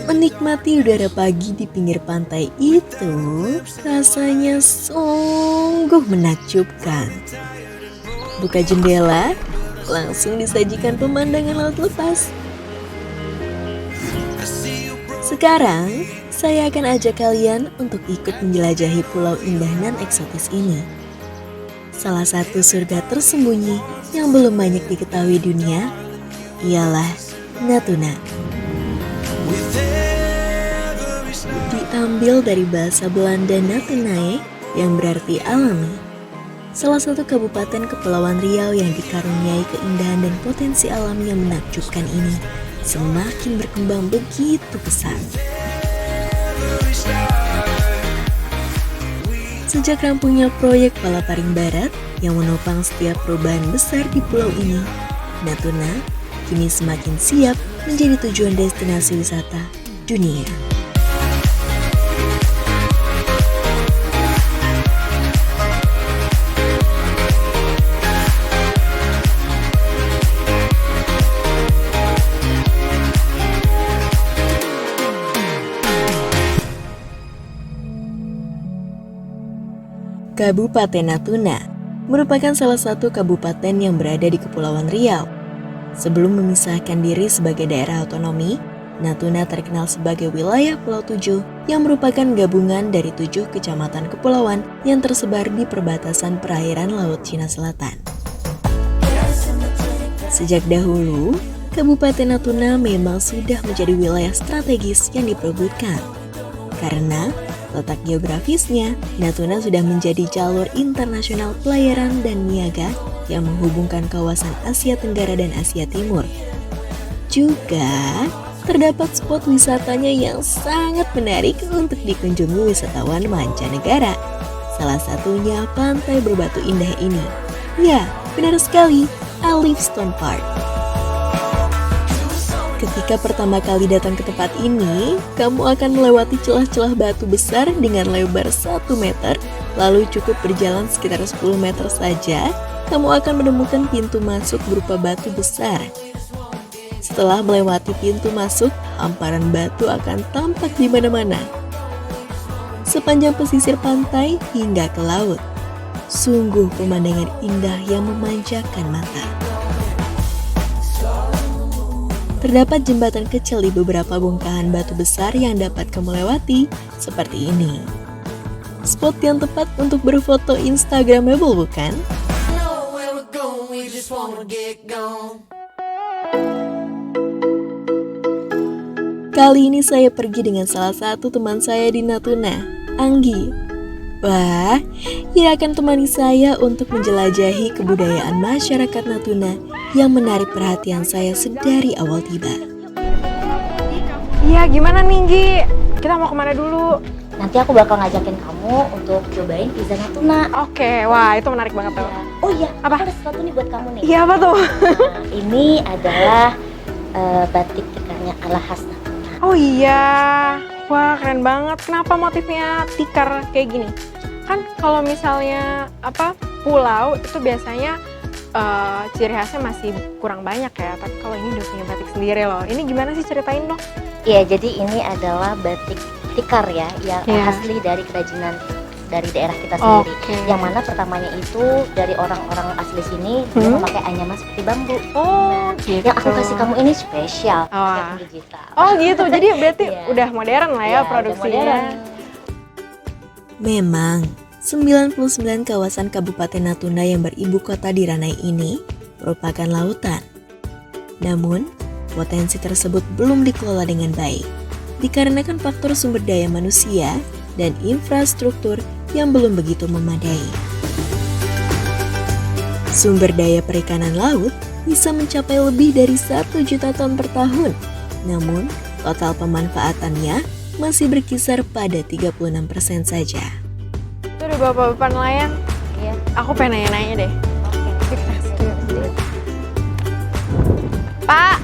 Menikmati udara pagi di pinggir pantai itu rasanya sungguh menakjubkan. Buka jendela, langsung disajikan pemandangan laut lepas. Sekarang, saya akan ajak kalian untuk ikut menjelajahi pulau indah dan eksotis ini. Salah satu surga tersembunyi yang belum banyak diketahui dunia ialah Natuna. Diambil dari bahasa Belanda Natunae yang berarti alami. Salah satu kabupaten Kepulauan Riau yang dikaruniai keindahan dan potensi alam yang menakjubkan ini semakin berkembang begitu pesat. Sejak rampungnya proyek Palaparing Barat yang menopang setiap perubahan besar di pulau ini, Natuna kini semakin siap menjadi tujuan destinasi wisata dunia. Kabupaten Natuna merupakan salah satu kabupaten yang berada di Kepulauan Riau. Sebelum memisahkan diri sebagai daerah otonomi, Natuna terkenal sebagai wilayah Pulau 7 yang merupakan gabungan dari 7 kecamatan kepulauan yang tersebar di perbatasan perairan Laut Cina Selatan. Sejak dahulu, Kabupaten Natuna memang sudah menjadi wilayah strategis yang diperebutkan. Karena letak geografisnya, Natuna sudah menjadi jalur internasional pelayaran dan niaga yang menghubungkan kawasan Asia Tenggara dan Asia Timur. Juga terdapat spot wisatanya yang sangat menarik untuk dikunjungi wisatawan mancanegara. Salah satunya pantai berbatu indah ini. Ya, benar sekali, Alif Stone Park. Ketika pertama kali datang ke tempat ini, kamu akan melewati celah-celah batu besar dengan lebar 1 meter, lalu cukup berjalan sekitar 10 meter saja, kamu akan menemukan pintu masuk berupa batu besar. Setelah melewati pintu masuk, hamparan batu akan tampak di mana-mana. Sepanjang pesisir pantai hingga ke laut. Sungguh pemandangan indah yang memanjakan mata. Terdapat jembatan kecil di beberapa bongkahan batu besar yang dapat kamu lewati, seperti ini. Spot yang tepat untuk berfoto Instagramable, bukan? Kali ini saya pergi dengan salah satu teman saya di Natuna, Anggi. Wah, ia akan temani saya untuk menjelajahi kebudayaan masyarakat Natuna yang menarik perhatian saya sedari awal tiba. Iya, gimana nih, Nggi? Kita mau kemana dulu? Nanti aku bakal ngajakin kamu untuk cobain pizza Natuna. Oke, wah itu menarik banget tuh. Oh iya, apa? Ada sesuatu nih buat kamu nih. Iya, apa tuh? Nah, ini adalah batik tikarnya ala khas Natuna. Oh iya, wah keren banget. Kenapa motifnya tikar kayak gini? Kan kalau misalnya pulau itu biasanya ciri khasnya masih kurang banyak ya. Tapi kalau ini udah punya batik sendiri loh. Ini gimana sih, ceritain dong? Iya, jadi ini adalah batik tikar ya, yang asli dari kerajinan dari daerah kita sendiri. Yang mana pertamanya itu dari orang-orang asli sini dia memakai anyaman seperti bambu. Oh, gitu. Yang aku kasih kamu ini spesial, Wah. digital. Oh gitu, jadi berarti udah modern lah ya Iya, produksinya. Memang, 99 kawasan Kabupaten Natuna yang beribu kota di Ranai ini merupakan lautan. Namun, potensi tersebut belum dikelola dengan baik, dikarenakan faktor sumber daya manusia dan infrastruktur yang belum begitu memadai. Sumber daya perikanan laut bisa mencapai lebih dari 1 juta ton per tahun, namun total pemanfaatannya masih berkisar pada 36% saja. Itu udah bapak-bapak nelayan. Iya. Aku pengen nanya-nanya deh. Pak,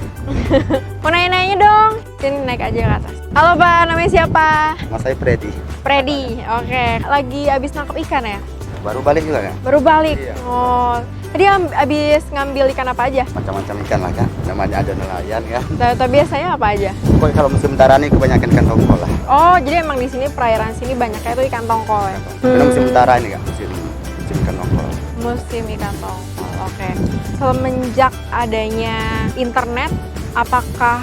mau nanya-nanya dong. Sini naik aja ke atas. Halo Pak, namanya siapa? Mas saya Freddy. Freddy, oke. Lagi abis nangkep ikan ya? Baru balik juga kan? Baru balik? Iya. Oh, Tadi abis ngambil ikan apa aja? Macam-macam ikan lah kan, namanya ada nelayan ya. Tapi biasanya apa aja? Pokoknya kalau musim utara nih kebanyakan ikan tongkol lah. Oh, jadi emang di sini perairan sini banyaknya itu ikan tongkol ya? Karena musim utara ini kan, musim ikan tongkol. Musim ikan tongkol, oke. Semenjak adanya internet, apakah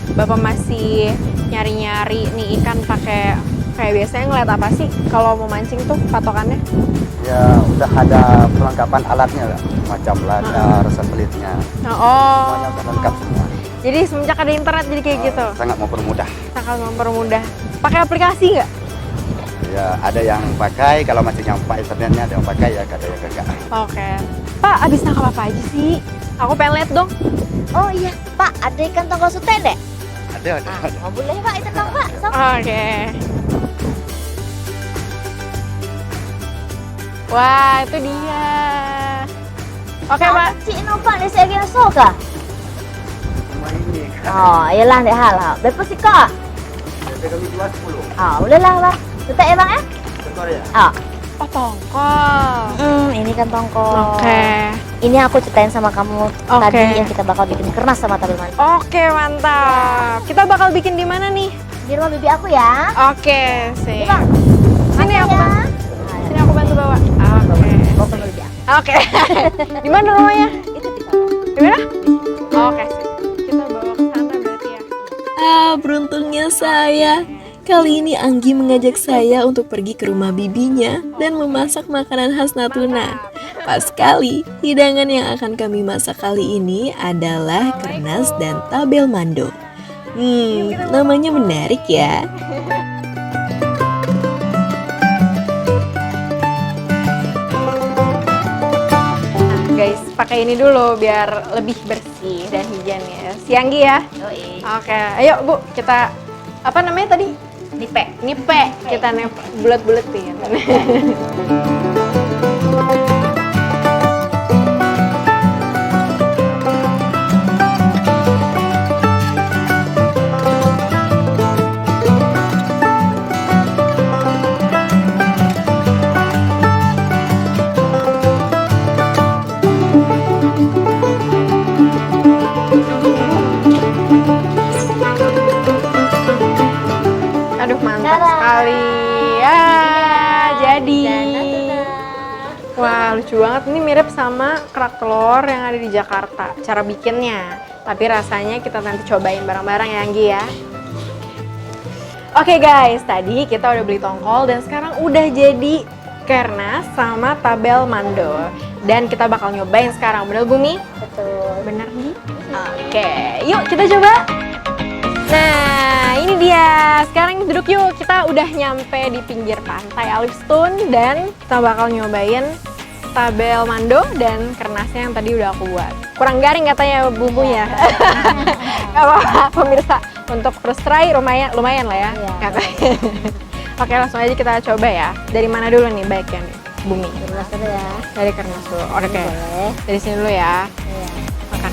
Bapak masih nyari-nyari nih ikan pakai kayak biasanya ngeliat apa sih kalau mau mancing tuh patokannya? Ya udah ada perlengkapan alatnya lah, macam ladar, satelitnya, Oh, semuanya udah lengkap semua. jadi semenjak ada internet jadi kayak gitu? Sangat mempermudah. Sangat mempermudah. Pakai aplikasi nggak? Ya ada yang pakai, kalau masih nyampe internetnya ada yang pakai ya, ada yang enggak. Oke. Pak, abis nangkap apa aja sih? Aku pengen lihat dong. Oh iya, Pak, ada ikan tongkol sutede? Ada. Oh boleh Pak, itu dong Pak. Sok. Oke. Wah, itu dia. Oke, Pak. Cik nampak dia saya kira soka. Semua ini kan. Oh, iyalah dek hal. Berapa sih Kak? Kami jual 10. Ah, bolehlah Bang. Tutup ya Bang ya? Betul ya? Ah. Oh, tongkol. Ini kan tongkol. Oke. Ini aku ceritain sama kamu Oke. tadi yang kita bakal bikin kernas sama tabel manis. Oke, mantap. Kita bakal bikin di mana nih? Di rumah bibi aku ya. Oke, sih. Bang. Sini aku ya. bantu. Sini aku bantu bawa. Oke. Bawa ke bibi aku. Oke. Di mana rumahnya? Itu di sana. Di mana? Oke, sip. Kita bawa ke sana berarti ya. Ah, beruntungnya saya. Kali ini Anggi mengajak saya untuk pergi ke rumah bibinya dan memasak makanan khas Natuna. Pas sekali, hidangan yang akan kami masak kali ini adalah kernas dan tabel mando. Namanya menarik ya. Nah, guys, pakai ini dulu biar lebih bersih dan higienis. Si Anggi ya. Yoi. Oke, ayo Bu, kita apa namanya tadi? Nipe. Kita bulet-buletin. Aduh, mantap Tada. sekali. Ya, jadi. Wah, lucu banget. Ini mirip sama kerak telur yang ada di Jakarta. Cara bikinnya. Tapi rasanya kita nanti cobain bareng-bareng ya, Anggi ya. Oke guys, tadi kita udah beli tongkol dan sekarang udah jadi kernas sama tabel mando. Dan kita bakal nyobain sekarang. Bener Bumi? Betul. Bener nih? Oke, yuk kita coba. Nah, ini dia. Sekarang duduk yuk. Kita udah nyampe di pinggir pantai Alifstone dan kita bakal nyobain tabel mando dan kernasnya yang tadi udah aku buat. Kurang garing katanya bumbunya. Gak apa-apa, pemirsa. Untuk first try lumayan lah ya. Iya. Katanya. Oke, langsung aja kita coba ya. Dari mana dulu nih baiknya nih, Bumi? Kernas dulu ya. Dari kernas dulu. Oke. Boleh. Dari sini dulu ya. Iya. Makan.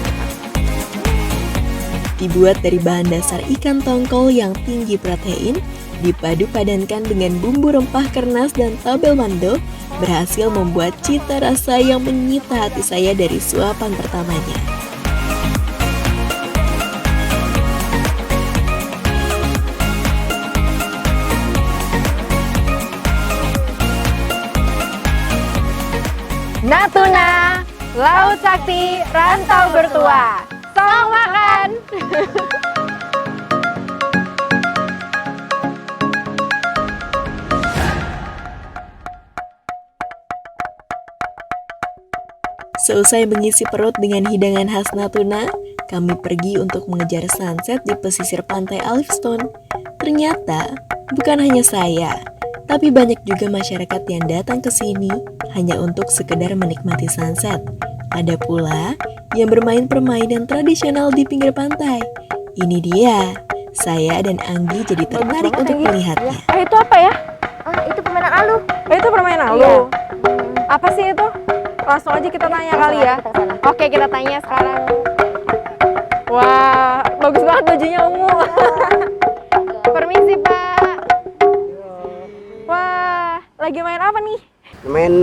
Dibuat dari bahan dasar ikan tongkol yang tinggi protein, dipadu padankan dengan bumbu rempah kernas dan tabel mando, berhasil membuat cita rasa yang menyita hati saya dari suapan pertamanya. Natuna, Laut Sakti, Rantau Bertua. Selamat makan! Seusai mengisi perut dengan hidangan khas Natuna, kami pergi untuk mengejar sunset di pesisir pantai Alifstone. Ternyata, bukan hanya saya, tapi banyak juga masyarakat yang datang ke sini hanya untuk sekedar menikmati sunset. Ada pula yang bermain permainan tradisional di pinggir pantai. Ini dia, saya dan Anggi jadi tertarik banget, untuk Anggi. melihatnya. Itu apa ya? Ah, itu permainan alu. Itu permainan Iya. alu. Apa sih itu? Langsung aja kita tanya kali ya. Kita kesana. Oke, kita tanya sekarang. Wah, bagus banget bajunya ungu. Permisi, Pak. Wah, lagi main apa nih? Main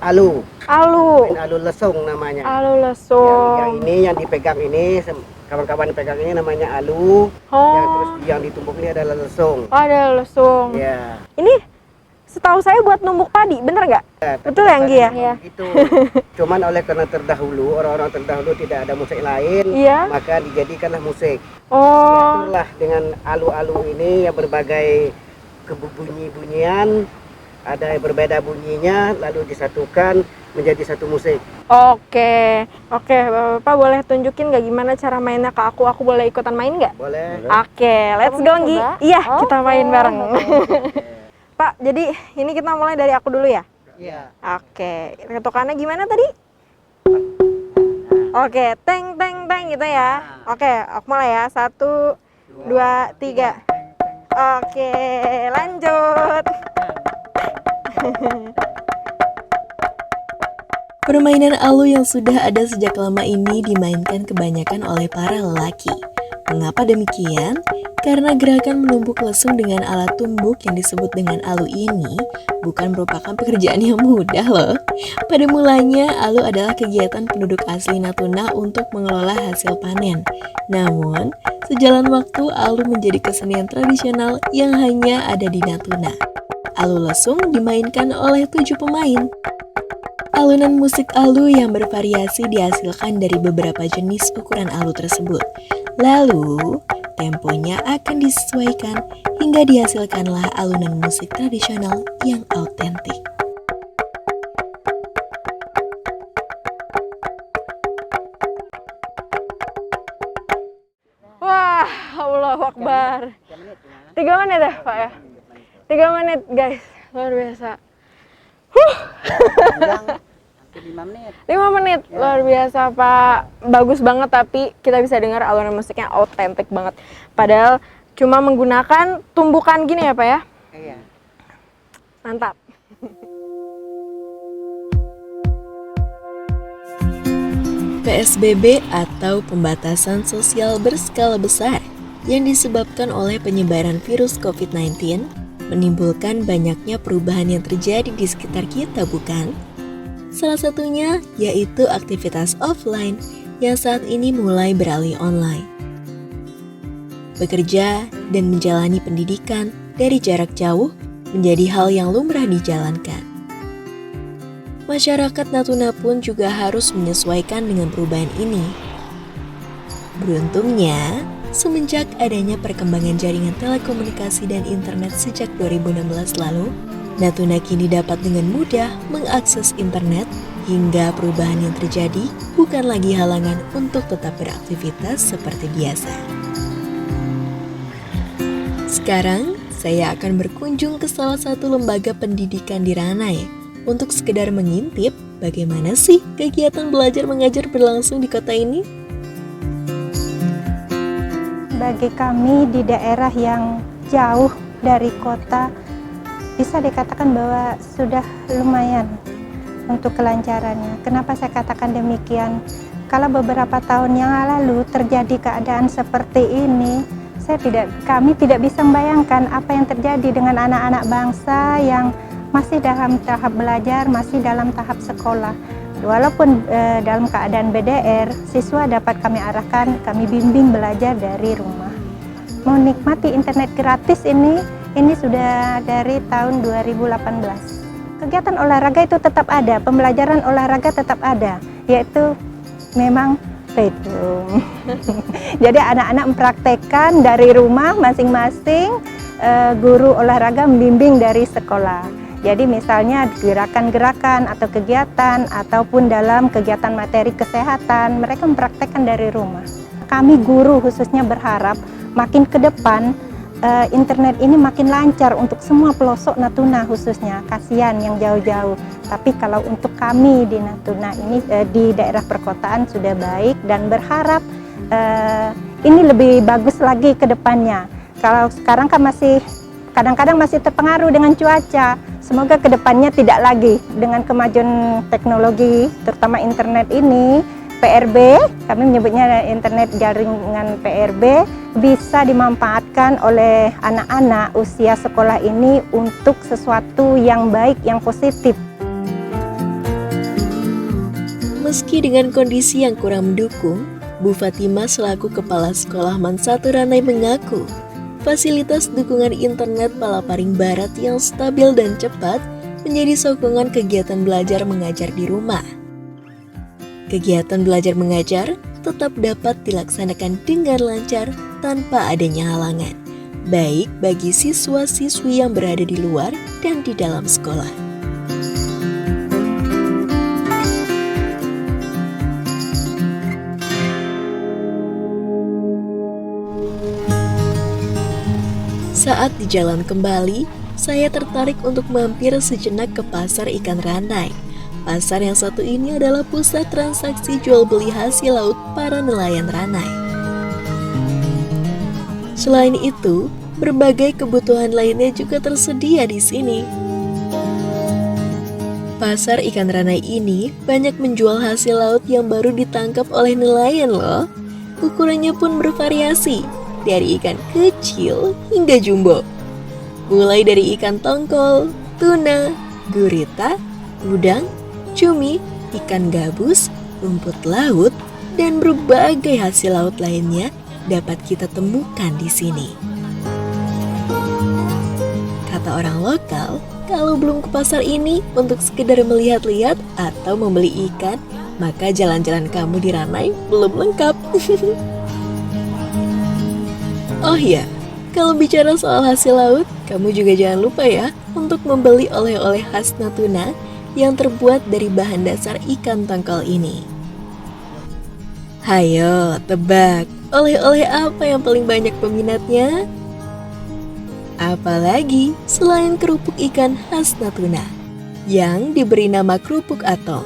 alu. Alu. Main alu lesung namanya. Alu Yang lesung. ini yang dipegang ini, kawan-kawan pegang ini namanya alu. Yang terus Oh, yang ditumbuk ini adalah lesung. ada lesung. Ya. Ini setahu saya buat numbuk padi, bener nggak? Betul ya, Anggi ya? Iya. Itu. Cuman oleh karena terdahulu orang-orang terdahulu tidak ada musik lain, Iya. maka dijadikanlah musik. Oh, Itulah dengan alu-alu ini yang berbagai bunyi-bunyian, ada yang berbeda bunyinya, lalu disatukan menjadi satu musik. oke. Oke, Bapak boleh tunjukin nggak gimana cara mainnya ke aku? Aku boleh ikutan main nggak? Boleh? Oke, let's Kamu go, mau Anggi. coba? Iya, kita Oke. main bareng. Pak, jadi ini kita mulai dari aku dulu ya? Iya. Oke, ketukannya gimana tadi? Oke, teng teng teng gitu ya. Oke, aku mulai ya. 1, 2, 3. Oke, lanjut. Permainan alu yang sudah ada sejak lama ini dimainkan kebanyakan oleh para lelaki. Mengapa demikian? Karena gerakan menumbuk lesung dengan alat tumbuk yang disebut dengan alu ini bukan merupakan pekerjaan yang mudah loh. Pada mulanya, alu adalah kegiatan penduduk asli Natuna untuk mengelola hasil panen. Namun, sejalan waktu alu menjadi kesenian tradisional yang hanya ada di Natuna. Alu lesung dimainkan oleh 7 pemain. Alunan musik alu yang bervariasi dihasilkan dari beberapa jenis ukuran alu tersebut. Lalu, temponya akan disesuaikan hingga dihasilkanlah alunan musik tradisional yang autentik. Wah, Allahu Akbar. 3 menit ya, Pak ya? 3 menit, guys. Luar biasa. Hampir 5 menit. 5 menit, luar biasa, Pak. Bagus banget, tapi kita bisa dengar alunan musiknya autentik banget. Padahal cuma menggunakan tumbukan gini ya, Pak ya? Iya. Mantap. PSBB atau pembatasan sosial berskala besar yang disebabkan oleh penyebaran virus COVID-19 menimbulkan banyaknya perubahan yang terjadi di sekitar kita, bukan? Salah satunya yaitu aktivitas offline yang saat ini mulai beralih online. Bekerja dan menjalani pendidikan dari jarak jauh menjadi hal yang lumrah dijalankan. Masyarakat Natuna pun juga harus menyesuaikan dengan perubahan ini. Beruntungnya, semenjak adanya perkembangan jaringan telekomunikasi dan internet sejak 2016 lalu, Natuna kini dapat dengan mudah mengakses internet hingga perubahan yang terjadi bukan lagi halangan untuk tetap beraktivitas seperti biasa. Sekarang, saya akan berkunjung ke salah satu lembaga pendidikan di Ranai untuk sekedar mengintip bagaimana sih kegiatan belajar mengajar berlangsung di kota ini. Bagi kami di daerah yang jauh dari kota, bisa dikatakan bahwa sudah lumayan untuk kelancarannya. Kenapa saya katakan demikian? Kalau beberapa tahun yang lalu terjadi keadaan seperti ini, kami tidak bisa membayangkan apa yang terjadi dengan anak-anak bangsa yang masih dalam tahap belajar, masih dalam tahap sekolah. Walaupun dalam keadaan BDR, siswa dapat kami arahkan, kami bimbing belajar dari rumah. Menikmati internet gratis ini sudah dari tahun 2018. Kegiatan olahraga itu tetap ada, pembelajaran olahraga tetap ada, yaitu memang bedroom. Jadi anak-anak mempraktekkan dari rumah masing-masing, guru olahraga membimbing dari sekolah. Jadi misalnya gerakan-gerakan atau kegiatan ataupun dalam kegiatan materi kesehatan, mereka mempraktekkan dari rumah. Kami guru khususnya berharap makin ke depan internet ini makin lancar untuk semua pelosok Natuna khususnya. Kasihan yang jauh-jauh. Tapi kalau untuk kami di Natuna ini di daerah perkotaan sudah baik dan berharap ini lebih bagus lagi ke depannya. Kalau sekarang kan masih kadang-kadang masih terpengaruh dengan cuaca. Semoga kedepannya tidak lagi dengan kemajuan teknologi, terutama internet ini, PRB, kami menyebutnya internet jaringan PRB, bisa dimanfaatkan oleh anak-anak usia sekolah ini untuk sesuatu yang baik, yang positif. Meski dengan kondisi yang kurang mendukung, Bu Fatima selaku Kepala Sekolah MAN 1 Ranai mengaku, fasilitas dukungan internet Palaparing Barat yang stabil dan cepat menjadi sokongan kegiatan belajar mengajar di rumah. Kegiatan belajar mengajar tetap dapat dilaksanakan dengan lancar tanpa adanya halangan, baik bagi siswa-siswi yang berada di luar dan di dalam sekolah. Saat di jalan kembali, saya tertarik untuk mampir sejenak ke pasar ikan Ranai. Pasar yang satu ini adalah pusat transaksi jual beli hasil laut para nelayan Ranai. Selain itu, berbagai kebutuhan lainnya juga tersedia di sini. Pasar ikan Ranai ini banyak menjual hasil laut yang baru ditangkap oleh nelayan loh. Ukurannya pun bervariasi, dari ikan kecil hingga jumbo. Mulai dari ikan tongkol, tuna, gurita, udang, cumi, ikan gabus, rumput laut, dan berbagai hasil laut lainnya dapat kita temukan di sini. Kata orang lokal, kalau belum ke pasar ini untuk sekedar melihat-lihat atau membeli ikan, maka jalan-jalan kamu di Ranai belum lengkap. Oh iya, kalau bicara soal hasil laut, kamu juga jangan lupa ya untuk membeli oleh-oleh khas Natuna yang terbuat dari bahan dasar ikan tongkol ini. Hayo, tebak, oleh-oleh apa yang paling banyak peminatnya? Apalagi selain kerupuk ikan khas Natuna, yang diberi nama kerupuk atom.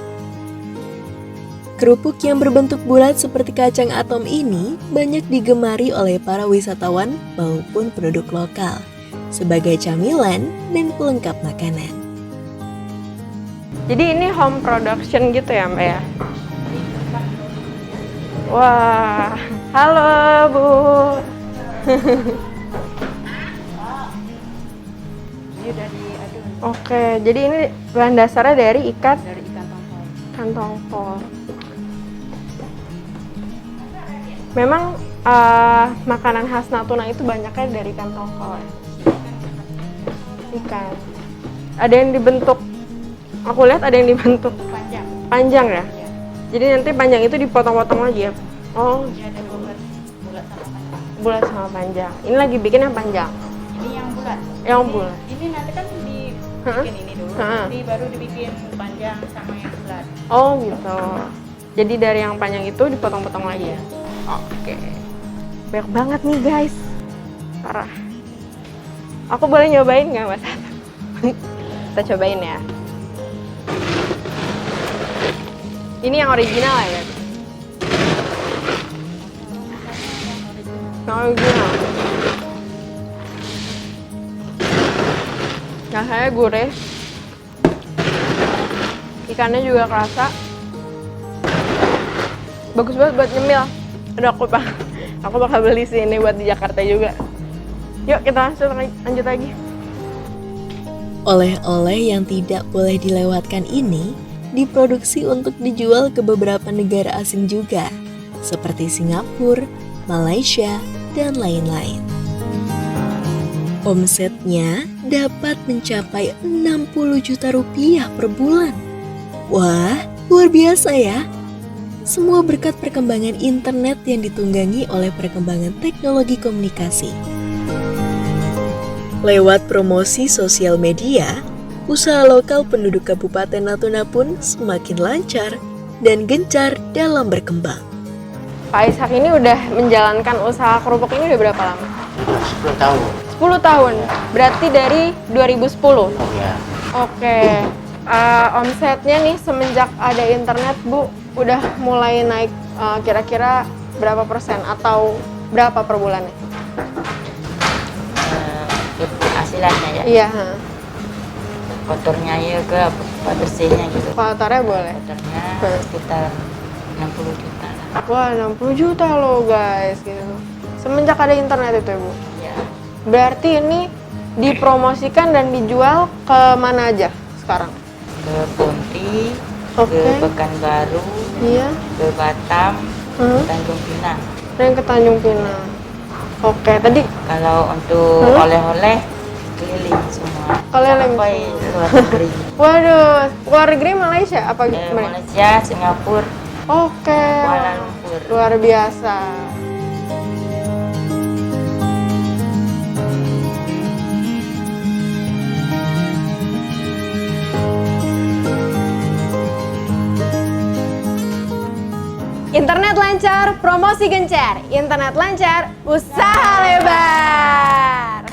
Kerupuk yang berbentuk bulat seperti kacang atom ini banyak digemari oleh para wisatawan maupun penduduk lokal sebagai camilan dan pelengkap makanan. Jadi ini home production gitu ya Mbak ya? Wah, halo Bu. Oke, jadi ini bahan dasarnya dari ikan tongkol. Memang makanan khas Natuna itu banyaknya dari ikan tongkol. Ikan. Ada yang dibentuk, aku lihat ada yang dibentuk panjang ya. Jadi nanti panjang itu dipotong-potong lagi ya. Oh. Bulat sama panjang. Ini lagi bikin yang panjang. Ini yang bulat. Yang bulat. Ini nanti kan dibikin ini dulu. Nanti baru dibikin panjang sama yang bulat. Oh gitu. Jadi dari yang panjang itu dipotong-potong lagi ya. Oke. Banyak banget nih guys. Parah. Aku boleh nyobain nggak Mas? Kita cobain ya. Ini yang original ya? Yang original. Rasanya gurih. Ikannya juga kerasa. Bagus banget buat nyemil. Aduh, aku bakal beli sini buat di Jakarta juga. Yuk kita lanjut lagi. Oleh-oleh yang tidak boleh dilewatkan ini diproduksi untuk dijual ke beberapa negara asing juga, seperti Singapura, Malaysia, dan lain-lain. Omsetnya dapat mencapai 60 juta rupiah per bulan. Wah, luar biasa ya! Semua berkat perkembangan internet yang ditunggangi oleh perkembangan teknologi komunikasi. Lewat promosi sosial media, usaha lokal penduduk Kabupaten Natuna pun semakin lancar dan gencar dalam berkembang. Pak Ishak ini udah menjalankan usaha kerupuk ini udah berapa lama? 10 tahun. 10 tahun, berarti dari 2010? Ya. Oke, omsetnya nih semenjak ada internet Bu, udah mulai naik kira-kira berapa persen atau berapa per bulannya? Hasilannya ya. Iya. Kotornya ya ke bersihnya gitu. Kotornya boleh? Kotornya sekitar 60 juta lah. Wah, 60 juta loh guys gitu. Semenjak ada internet itu ya Bu? Ya. Berarti ini dipromosikan dan dijual ke mana aja sekarang? Ke Ponti, Oke. ke Pekanbaru, Iya. ke Batam, Hmm. Tanjung Pinang. Dan ke Tanjung Pinang. Oke, tadi Kalau untuk oleh-oleh keliling semua. Keliling Sampai semua. luar negeri. waduh, luar negeri Malaysia apa gimana? Malaysia, Singapura, Oke. Kuala Lumpur. Luar biasa. Internet lancar, promosi gencar. Internet lancar, usaha lebar.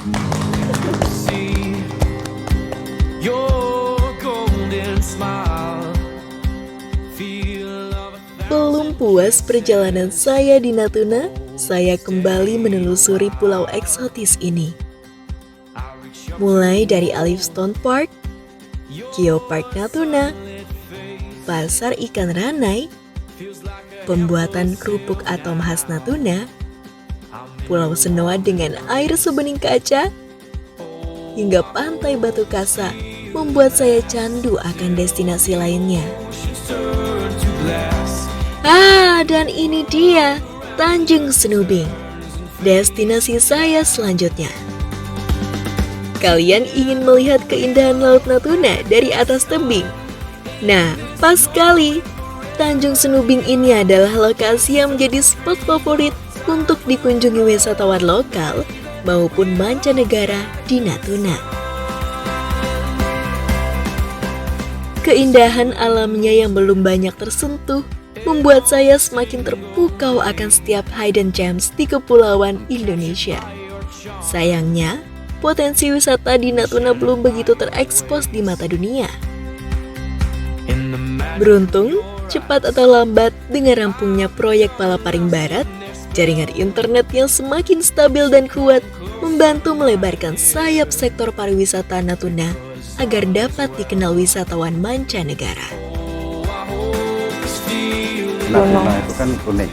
Belum puas perjalanan saya di Natuna, saya kembali menelusuri pulau eksotis ini. Mulai dari Alifstone Park, Geopark Natuna, Pasar Ikan Ranai, pembuatan kerupuk atom khas Natuna, Pulau Senoa dengan air sebening kaca, hingga Pantai Batu Kasa membuat saya candu akan destinasi lainnya. Dan ini dia Tanjung Senubing, destinasi saya selanjutnya. Kalian ingin melihat keindahan Laut Natuna dari atas tebing? Nah, pas sekali. Tanjung Senubing ini adalah lokasi yang menjadi spot favorit untuk dikunjungi wisatawan lokal maupun mancanegara di Natuna. Keindahan alamnya yang belum banyak tersentuh membuat saya semakin terpukau akan setiap hidden gems di kepulauan Indonesia. Sayangnya, potensi wisata di Natuna belum begitu terekspos di mata dunia. Beruntung, cepat atau lambat dengan rampungnya proyek Palaparing Barat, jaringan internet yang semakin stabil dan kuat membantu melebarkan sayap sektor pariwisata Natuna agar dapat dikenal wisatawan mancanegara. Natuna itu kan unik.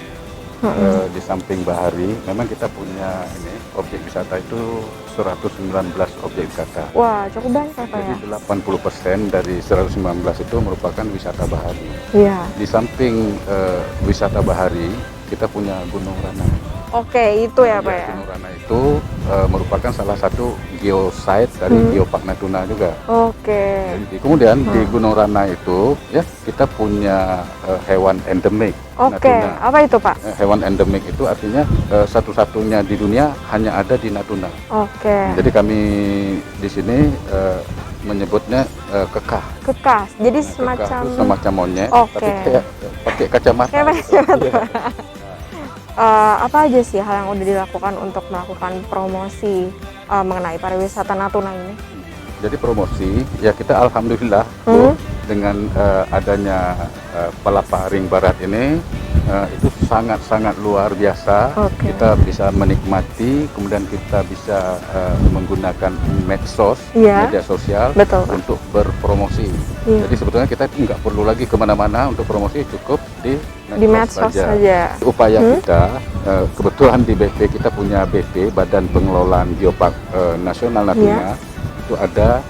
Di samping bahari, memang kita punya objek wisata itu 119 objek wisata. Wah, cukup banyak Pak ya. Jadi 80% dari 119 itu merupakan wisata bahari. Iya. Di samping wisata bahari, kita punya Gunung Ranai. Oke, itu ya Pak ya. Gunung Ranai itu merupakan salah satu geosite dari Geopark Natuna juga. Oke. Kemudian di Gunung Ranai itu ya kita punya hewan endemik. Oke, Natuna. apa itu Pak? Hewan endemik itu artinya satu-satunya di dunia hanya ada di Natuna. Oke. Jadi kami di sini menyebutnya kekah. Kekas. Jadi Kekah semacam itu semacam monyet, Oke. tapi kayak pakai kacamata. Kayak gitu. kacamata. Apa aja sih hal yang udah dilakukan untuk melakukan promosi mengenai pariwisata Natuna ini? Jadi promosi, ya kita alhamdulillah Bu, dengan adanya Palaparing Barat ini itu sangat-sangat luar biasa. Oke. Kita bisa menikmati, kemudian kita bisa menggunakan medsos, Iya. media sosial Betul, Pak. untuk berpromosi. Iya. Jadi sebetulnya kita nggak perlu lagi kemana-mana untuk promosi, cukup di Medsos saja. Upaya kita, kebetulan di BP kita punya BP, Badan Pengelolaan Geopark Nasional Natuna, itu ada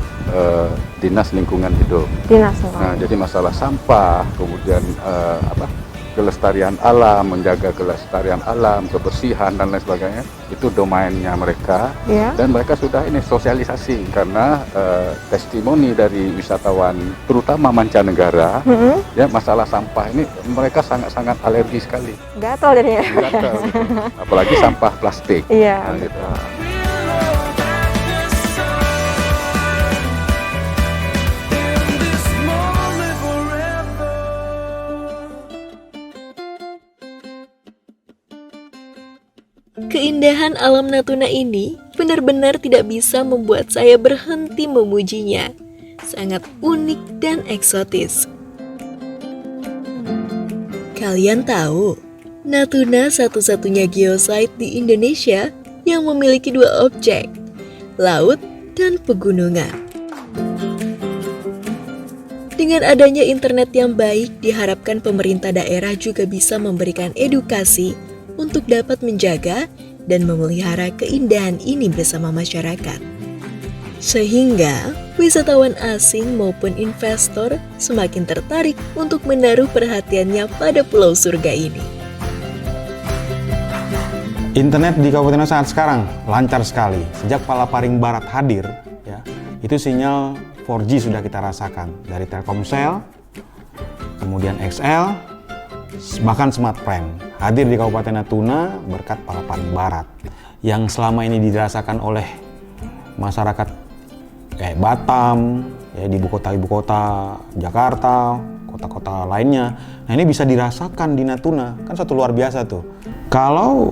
Dinas Lingkungan Hidup. Dinas Nah, jadi masalah sampah, kemudian kelestarian alam, menjaga kelestarian alam, kebersihan dan lain sebagainya, itu domainnya mereka. Ya. Dan mereka sudah ini sosialisasi karena testimoni dari wisatawan, terutama mancanegara, ya masalah sampah ini mereka sangat-sangat alergi sekali. Gatal jadinya. Gatal, gitu. Apalagi sampah plastik. Iya. Nah, gitu. Keindahan alam Natuna ini benar-benar tidak bisa membuat saya berhenti memujinya. Sangat unik dan eksotis. Kalian tahu, Natuna satu-satunya geosite di Indonesia yang memiliki dua objek, laut dan pegunungan. Dengan adanya internet yang baik, diharapkan pemerintah daerah juga bisa memberikan edukasi untuk dapat menjaga dan memelihara keindahan ini bersama masyarakat. Sehingga wisatawan asing maupun investor semakin tertarik untuk menaruh perhatiannya pada pulau surga ini. Internet di Kabupaten saat sekarang lancar sekali. Sejak Palaparing Barat hadir, ya, itu sinyal 4G sudah kita rasakan dari Telkomsel, kemudian XL, bahkan Smartfren hadir di Kabupaten Natuna berkat Palaparing Barat yang selama ini dirasakan oleh masyarakat kayak Batam, ya, di ibu kota Jakarta, kota-kota lainnya. Nah, ini bisa dirasakan di Natuna, kan satu luar biasa tuh. Kalau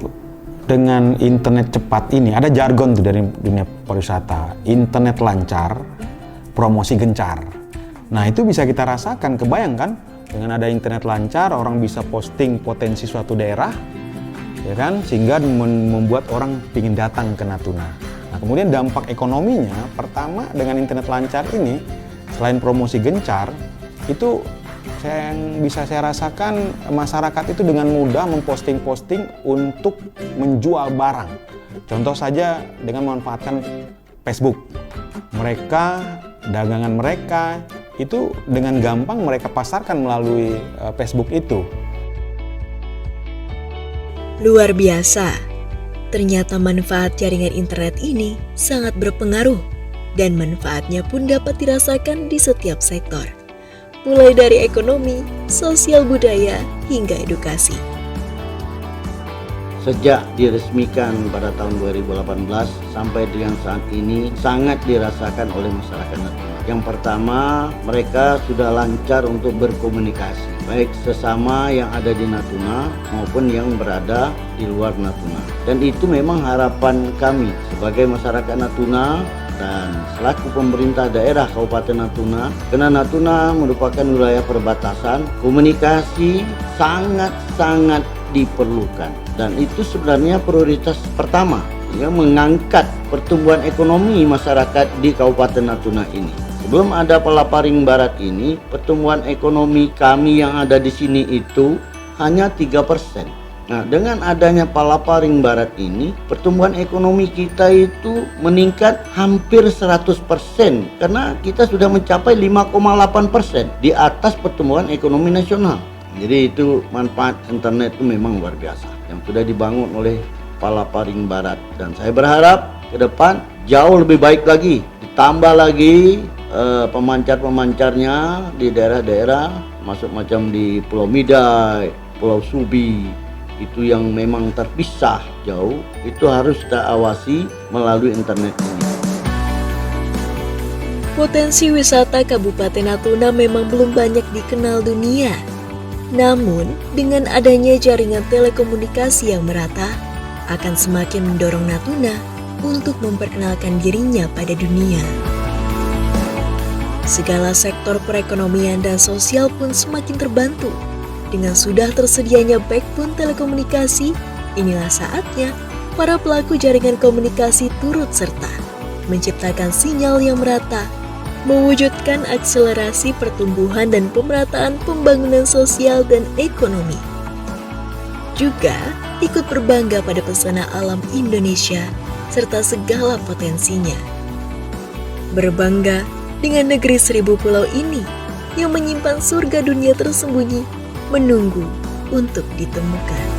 dengan internet cepat ini, ada jargon tuh dari dunia pariwisata, internet lancar, promosi gencar. Nah, itu bisa kita rasakan, kebayang kan? Dengan ada internet lancar, orang bisa posting potensi suatu daerah, ya kan? Sehingga membuat orang ingin datang ke Natuna. Nah, kemudian dampak ekonominya, pertama dengan internet lancar ini, selain promosi gencar, itu yang bisa saya rasakan masyarakat itu dengan mudah memposting-posting untuk menjual barang. Contoh saja dengan memanfaatkan Facebook. Mereka, dagangan mereka, itu dengan gampang mereka pasarkan melalui Facebook itu. Luar biasa, ternyata manfaat jaringan internet ini sangat berpengaruh dan manfaatnya pun dapat dirasakan di setiap sektor, mulai dari ekonomi, sosial budaya, hingga edukasi. Sejak diresmikan pada tahun 2018 sampai dengan saat ini sangat dirasakan oleh masyarakat Natuna. Yang pertama, mereka sudah lancar untuk berkomunikasi, baik sesama yang ada di Natuna maupun yang berada di luar Natuna. Dan itu memang harapan kami sebagai masyarakat Natuna dan selaku pemerintah daerah Kabupaten Natuna, karena Natuna merupakan wilayah perbatasan, komunikasi sangat-sangat diperlukan, dan itu sebenarnya prioritas pertama yang mengangkat pertumbuhan ekonomi masyarakat di Kabupaten Natuna ini. Sebelum ada Palaparing Barat ini, pertumbuhan ekonomi kami yang ada di sini itu hanya 3%. Nah, dengan adanya Palaparing Barat ini, pertumbuhan ekonomi kita itu meningkat hampir 100%, karena kita sudah mencapai 5,8% di atas pertumbuhan ekonomi nasional. Jadi itu manfaat internet itu memang luar biasa yang sudah dibangun oleh Palaparing Barat, dan saya berharap ke depan jauh lebih baik lagi, ditambah lagi pemancar-pemancarnya di daerah-daerah, masuk macam di Pulau Midai, Pulau Subi, itu yang memang terpisah jauh, itu harus kita awasi melalui internet ini. Potensi wisata Kabupaten Natuna memang belum banyak dikenal dunia. Namun, dengan adanya jaringan telekomunikasi yang merata, akan semakin mendorong Natuna untuk memperkenalkan dirinya pada dunia. Segala sektor perekonomian dan sosial pun semakin terbantu. Dengan sudah tersedianya backbone telekomunikasi, inilah saatnya para pelaku jaringan komunikasi turut serta menciptakan sinyal yang merata, mewujudkan akselerasi pertumbuhan dan pemerataan pembangunan sosial dan ekonomi. Juga ikut berbangga pada pesona alam Indonesia serta segala potensinya. Berbangga dengan negeri 1000 pulau ini yang menyimpan surga dunia tersembunyi menunggu untuk ditemukan.